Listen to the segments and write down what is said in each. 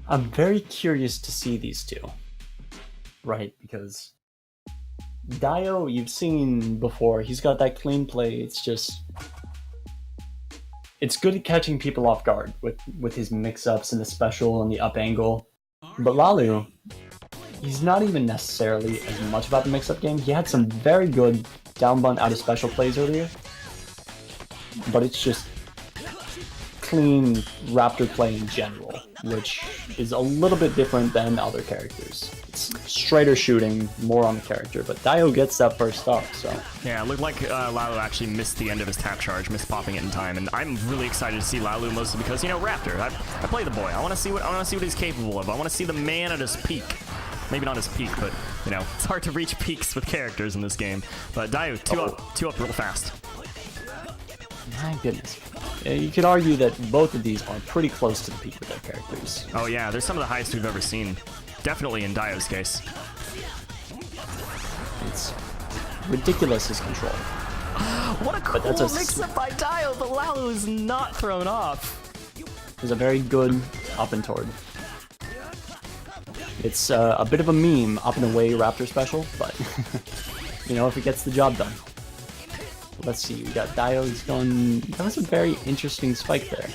I'm very curious to see these two, right? Because Dio, you've seen before. He's got that clean play. It's good at catching people off guard with his mix-ups and the special and the up angle. But Lalou, he's not even necessarily as much about the mix-up game. He had some very good down bunt out of special plays earlier, but it's just clean Raptor play in general, which is a little bit different than other characters. It's straighter shooting, more on the character, but Dio gets that first stock, so... Yeah, it looked like Lalou actually missed the end of his tap charge, missed popping it in time, and I'm really excited to see Lalou mostly because, you know, Raptor, I play the boy. I want to see what he's capable of. I want to see the man at his peak. Maybe not his peak, but, you know, it's hard to reach peaks with characters in this game. But Daioutzu, two up real fast. My goodness. You could argue that both of these are pretty close to the peak of their characters. Oh yeah, they're some of the highest we've ever seen. Definitely in Dio's case. It's ridiculous, his control. What a cool mix-up by Dio, but Lalou is not thrown off. It's a very good up and toward. It's a bit of a meme, up and away Raptor special, but you know, if it gets the job done. Let's see, we got Dio, he's going... That was a very interesting spike there.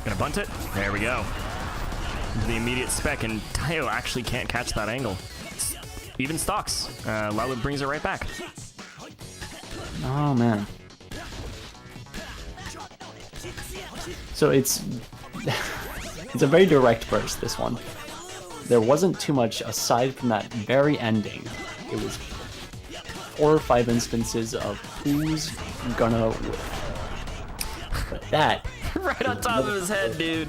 Gonna bunt it? There we go. Into the immediate spec, and Dio actually can't catch that angle. Even stocks. Lalou brings it right back. Oh, man. So it's... it's a very direct burst, this one. There wasn't too much aside from that very ending. It was 4 or 5 instances of who's gonna win. But that... right on top of his head, dude.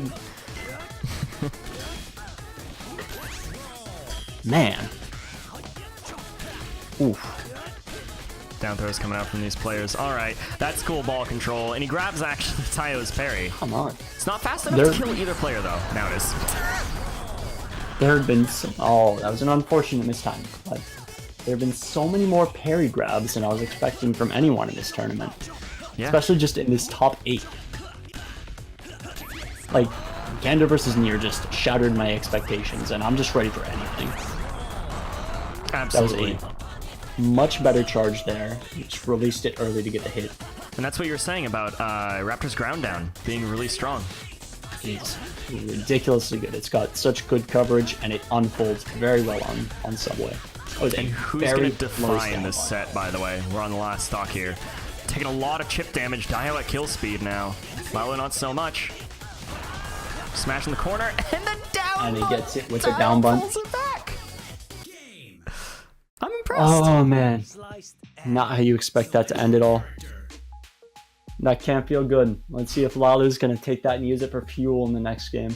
Man. Oof. Down throws coming out from these players. All right, that's cool ball control. And he grabs actually Dio's parry. Come on. It's not fast enough to kill either player, though. Now it is. There have been some... Oh, that was an unfortunate mistime. But there have been so many more parry grabs than I was expecting from anyone in this tournament. Yeah. Especially just in this top 8. Like, Gander versus Nier just shattered my expectations, and I'm just ready for anything. Absolutely. That was a much better charge there. Just released it early to get the hit. And that's what you were saying about Raptor's ground down being really strong. It's ridiculously good. It's got such good coverage, and it unfolds very well on Subway. And who's going to define this set, by the way? We're on the last stock here. Taking a lot of chip damage. Dio at kill speed now. Lalou not so much. Smash in the corner, and then down. And he gets it with a down bunt. Pulls it back. I'm impressed. Oh man, not how you expect that to end at all. That can't feel good. Let's see if Lalou's gonna take that and use it for fuel in the next game.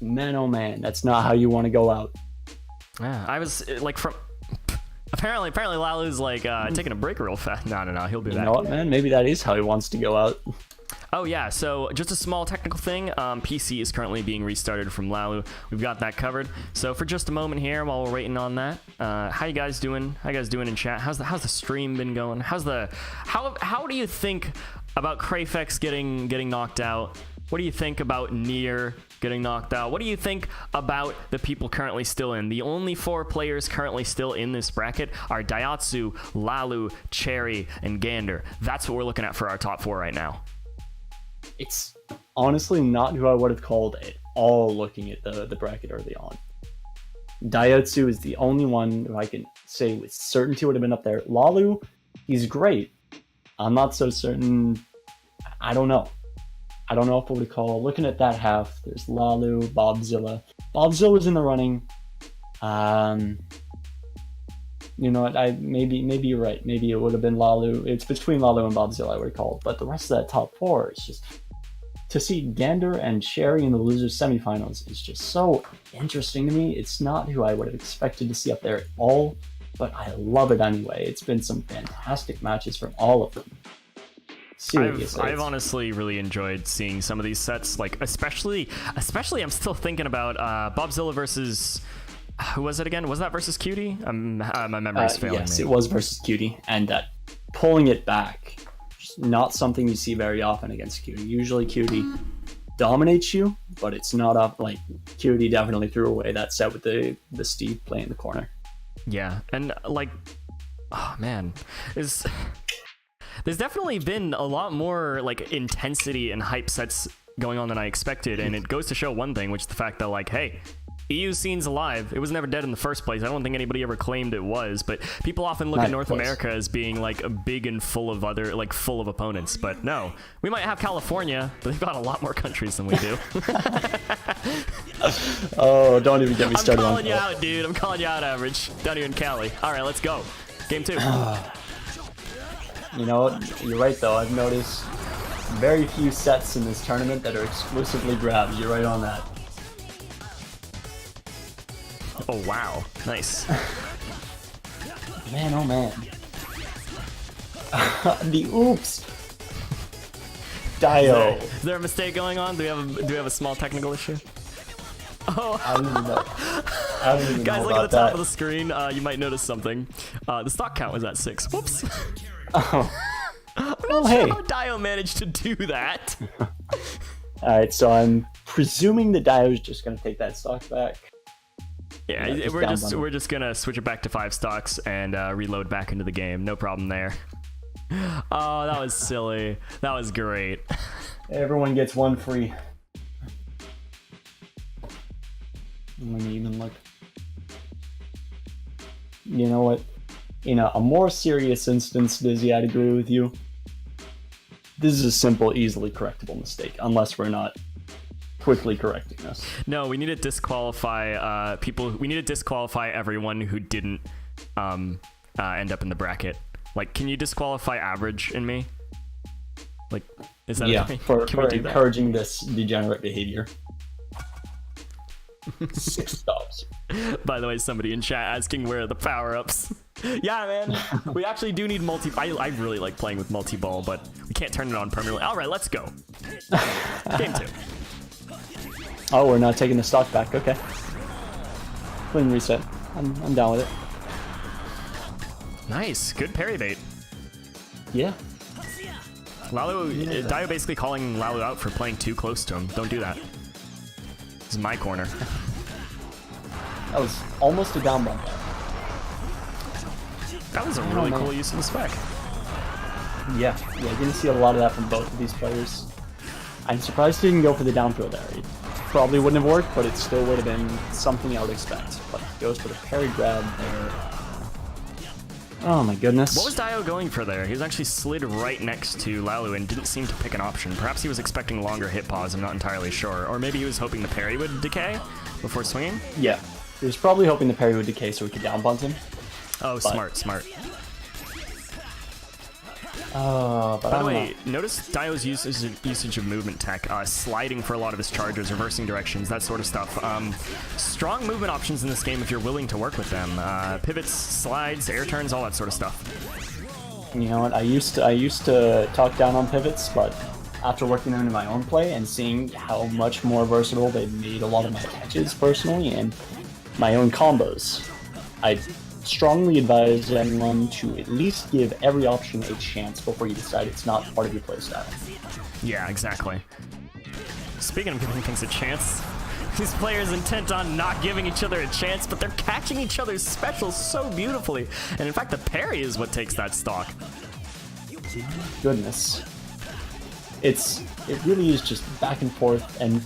Man, oh man, that's not how you want to go out. Yeah, I was like from. Apparently Lalou's like taking a break real fast. No, he'll be back. You know what, man? Maybe that is how he wants to go out. Oh yeah, so just a small technical thing. PC is currently being restarted from Lalou. We've got that covered. So for just a moment here, while we're waiting on that, how you guys doing? How you guys doing in chat? How's the stream been going? How do you think about Crayfex getting knocked out? What do you think about Nier getting knocked out? What do you think about the people currently still in? The only 4 players currently still in this bracket are Daioutzu, Lalou, Cherry, and Gander. That's what we're looking at for our top 4 right now. It's honestly not who I would have called at all looking at the bracket early on. Daioutzu is the only one who I can say with certainty would have been up there. Lalou, he's great. I'm not so certain. I don't know. I don't know if I would call. Looking at that half, there's Lalou, Bobzilla. Bobzilla's in the running. You know what? Maybe you're right. Maybe it would have been Lalou. It's between Lalou and Bobzilla, I would have called. But the rest of that top 4 is just to see Gander and Sherry in the losers semifinals is just so interesting to me. It's not who I would have expected to see up there at all, but I love it anyway. It's been some fantastic matches from all of them. I've honestly really enjoyed seeing some of these sets, like especially I'm still thinking about Bobzilla versus who was it again? Was that versus Cutie? My memory's failing me. Yes, it was versus Cutie, and that pulling it back, just not something you see very often against Cutie. Usually Cutie dominates you, but it's not up. Like QD definitely threw away that set with the Steve play in the corner. Yeah, and like, oh man, there's definitely been a lot more like intensity and hype sets going on than I expected, and it goes to show one thing, which is the fact that like, hey, EU scene's alive. It was never dead in the first place. I don't think anybody ever claimed it was, but people often look at North America as being like a big and full of other, like full of opponents. But no, we might have California, but they've got a lot more countries than we do. Oh, don't even get me started. I'm calling you out, dude. I'm calling you out, Average. Down here in Cali. All right, let's go. Game 2. You know what? You're right though. I've noticed very few sets in this tournament that are exclusively grabs. You're right on that. Oh wow, nice. Man, oh man. The oops. Dio. Is there a mistake going on? Do we have a small technical issue? Oh. I don't even know. I don't even Guys, know look about at the top that. of the screen. You might notice something. The stock count was at 6. Whoops. Oh. I'm not Oh, sure hey. how Dio managed to do that. Alright, so I'm presuming the Dio's just gonna take that stock back. Yeah, Yeah, we're just gonna switch it back to 5 stocks and reload back into the game. No problem there. Oh, that was silly. That was great. Everyone gets one free. Let me even look. You know what? In a more serious instance, Dizzy, I'd agree with you. This is a simple, easily correctable mistake, unless we're not quickly correcting this. No, we need to disqualify people. We need to disqualify everyone who didn't end up in the bracket. Like, can you disqualify Average and me? Like, is that Yeah, a thing? for Can we do that? encouraging this degenerate behavior. 6 stops. By the way, somebody in chat asking where are the power-ups. Yeah, man. We actually do need multi... I really like playing with multi-ball, but we can't turn it on permanently. All right, let's go. Game 2. Oh, we're not taking the stock back. Okay. Clean reset. I'm down with it. Nice. Good parry bait. Yeah. Lalou, Dio basically calling Lalou out for playing too close to him. Don't do that. This is my corner. That was almost a down bump. That was a really cool use of the spec. Yeah, you're gonna see a lot of that from both of these players. I'm surprised he didn't go for the down throw there. It probably wouldn't have worked, but it still would have been something I would expect. But he goes for the parry grab there. Oh my goodness. What was Dio going for there? He was actually slid right next to Lalou and didn't seem to pick an option. Perhaps he was expecting longer hit pause, I'm not entirely sure. Or maybe he was hoping the parry would decay before swinging? Yeah, he was probably hoping the parry would decay so we could down bunt him. Oh, smart. But By the way, notice Dio's usage of movement tech, sliding for a lot of his charges, reversing directions, that sort of stuff. Strong movement options in this game if you're willing to work with them. Pivots, slides, air turns, all that sort of stuff. You know what? I used to talk down on pivots, but after working them in my own play and seeing how much more versatile they made a lot of my catches personally and my own combos, I strongly advise anyone to at least give every option a chance before you decide it's not part of your playstyle. Yeah, exactly. Speaking of giving things a chance, these players intent on not giving each other a chance, but they're catching each other's specials so beautifully. And in fact, the parry is what takes that stock. Goodness. It really is just back and forth and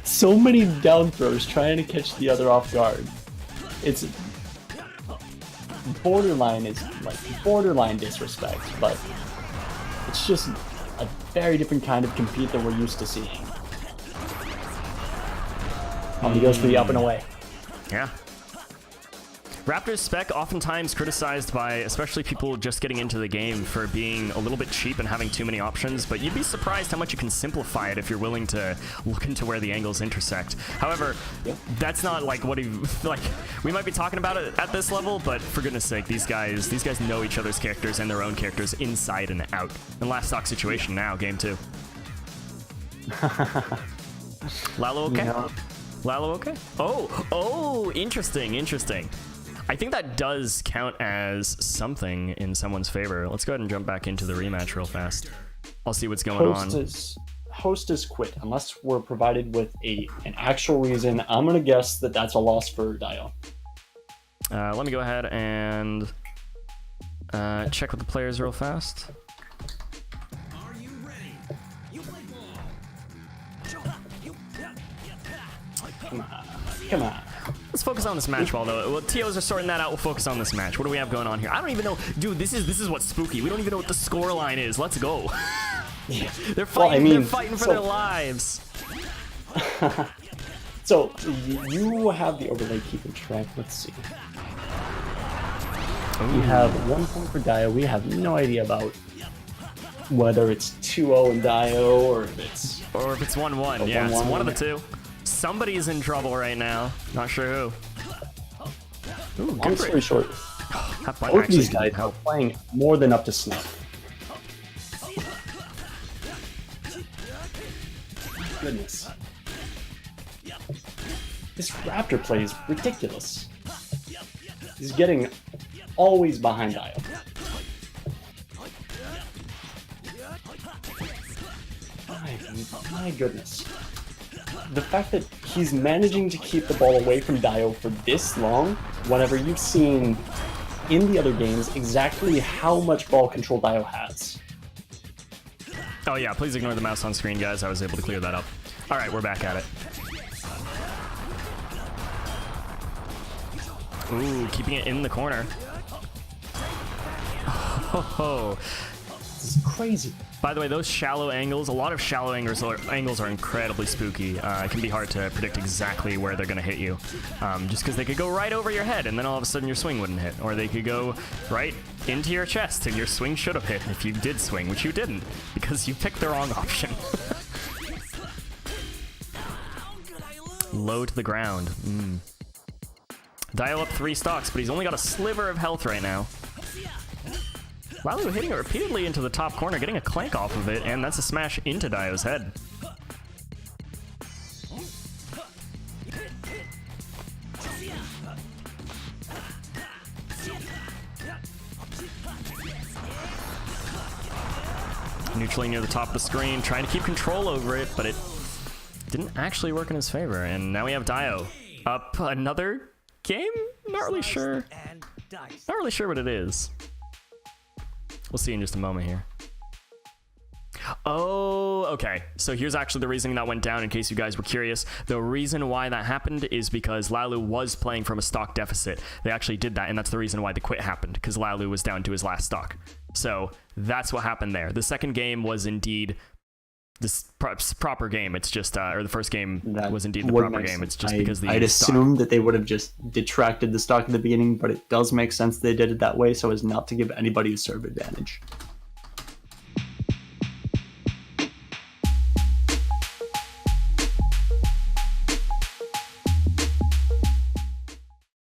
so many down throws trying to catch the other off guard. It's borderline disrespect, but it's just a very different kind of compete that we're used to seeing. He goes for the up and away. Yeah. Raptor's spec oftentimes criticized by especially people just getting into the game for being a little bit cheap and having too many options, but you'd be surprised how much you can simplify it if you're willing to look into where the angles intersect. However, that's not like what he like. We might be talking about it at this level, but for goodness sake, these guys know each other's characters and their own characters inside and out. And last stock situation now, game 2. Lalou okay? Yeah. Lalou okay? Oh, interesting. I think that does count as something in someone's favor. Let's go ahead and jump back into the rematch real fast. I'll see what's going on. Hostess quit unless we're provided with an actual reason. I'm gonna guess that that's a loss for Dio. Let me go ahead and check with the players real fast. Are you ready? You play ball. Come on. Let's focus on this match while TOs are sorting that out. We'll focus on this match. What do we have going on here? I don't even know, dude. This is what's spooky. We don't even know what the score line is. Let's go. Yeah. They're fighting. Well, they're fighting for their lives. So you have the overlay keeping track. Let's see. Ooh. We have 1 point for Dio. We have no idea about whether it's 2-0 in Dio or if it's 1-1. Yeah, it's one of the two. Somebody's in trouble right now. Not sure who. Ooh, long story short, that button both actually these guys didn't are help. playing more than up to snuff. Goodness. This Raptor play is ridiculous. He's getting always behind Dio. My goodness. The fact that he's managing to keep the ball away from Dio for this long, whenever you've seen in the other games exactly how much ball control Dio has. Oh yeah, please ignore the mouse on screen, guys. I was able to clear that up. All right, we're back at it. Ooh, keeping it in the corner. Oh, This is crazy. by the way, those shallow angles, a lot of shallow angles are incredibly spooky. It can be hard to predict exactly where they're going to hit you. Just because they could go right over your head and then all of a sudden your swing wouldn't hit. Or they could go right into your chest and your swing should have hit if you did swing, which you didn't because you picked the wrong option. Low to the ground. Dio up 3 stocks, but he's only got a sliver of health right now. Lalou hitting it repeatedly into the top corner, getting a clank off of it, and that's a smash into Dio's head. Neutrally near the top of the screen, trying to keep control over it, but it didn't actually work in his favor. And now we have Dio up another game? Not really sure. Not really sure what it is. We'll see in just a moment here. Oh, okay. So here's actually the reasoning that went down in case you guys were curious. The reason why that happened is because Lalou was playing from a stock deficit. They actually did that, and that's the reason why the quit happened, because Lalou was down to his last stock. So that's what happened there. The second game was indeed this proper game. It's just, or the first game was indeed the proper game. It's just because I'd assumed that they would have just detracted the stock at the beginning, but it does make sense they did it that way so as not to give anybody a serve advantage.